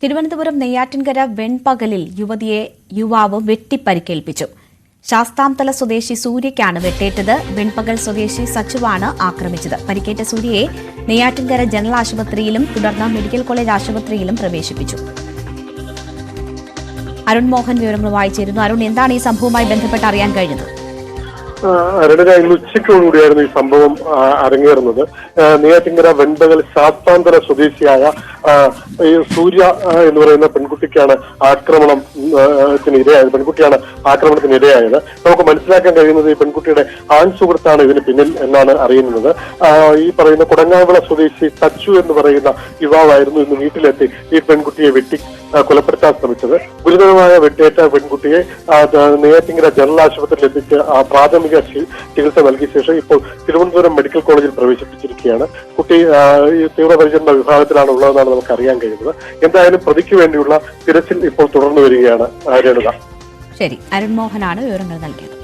തിരുവനന്തപുരം നെയ്യാറ്റിൻകര വെൺപകലിൽ യുവാവ് വെട്ടിപ്പരിക്കേൽപ്പിച്ചു. ശാസ്താംതല സ്വദേശി സൂര്യയ്ക്കാണ് വെട്ടേറ്റത്. വെൺപകൽ സ്വദേശി സച്ചുവാണ് ആക്രമിച്ചത്. പരിക്കേറ്റ സൂര്യയെ നെയ്യാറ്റിൻകര ജനറൽ ആശുപത്രിയിലും തുടർന്ന് മെഡിക്കൽ കോളേജ് ആശുപത്രിയിലും പ്രവേശിപ്പിച്ചു. അരുൺ മോഹൻ വിവരങ്ങളുമായി ചേരുന്നു. അരുൺ, എന്താണ് ഈ സംഭവവുമായി ബന്ധപ്പെട്ട് അറിയാൻ കഴിഞ്ഞത്? അരുണിക, ഇന്ന് ഉച്ചയ്ക്കോടുകൂടിയായിരുന്നു ഈ സംഭവം അരങ്ങേറുന്നത്. നെയ്യാറ്റിൻകര വെൺപകൽ ശാസ്താംതല സ്വദേശിയായ സൂര്യ എന്ന് പറയുന്ന പെൺകുട്ടിക്കാണ് ആക്രമണത്തിനിരയായത്. നമുക്ക് മനസ്സിലാക്കാൻ കഴിയുന്നത് ഈ പെൺകുട്ടിയുടെ ആൺ സുഹൃത്താണ് ഇതിന് പിന്നിൽ എന്നാണ് അറിയുന്നത്. ഈ പറയുന്ന കുടങ്ങാവിള സ്വദേശി സച്ചു എന്ന് പറയുന്ന യുവാവായിരുന്നു ഇന്ന് വീട്ടിലെത്തി ഈ പെൺകുട്ടിയെ കൊലപ്പെടുത്താൻ ശ്രമിച്ചത്. ഗുരുതരമായ വെട്ടേറ്റ പെൺകുട്ടിയെ നെയ്യാറ്റിൻകര ജനറൽ ആശുപത്രിയിൽ എത്തിച്ച് പ്രാഥമിക ചികിത്സ നൽകിയ ശേഷം ഇപ്പോൾ തിരുവനന്തപുരം മെഡിക്കൽ കോളേജിൽ പ്രവേശിപ്പിച്ചിരിക്കുകയാണ്. കുട്ടി തീവ്രപരിചരണ വിഭാഗത്തിലാണ് ഉള്ളതെന്നാണ് നമുക്ക് അറിയാൻ കഴിയുന്നത്. എന്തായാലും പ്രതിക്ക് വേണ്ടിയുള്ള തിരച്ചിൽ ഇപ്പോൾ തുടർന്നു വരികയാണ്. രേണുക. ശരി, അരുൺ മോഹനാണ് വിവരങ്ങൾ നൽകിയത്.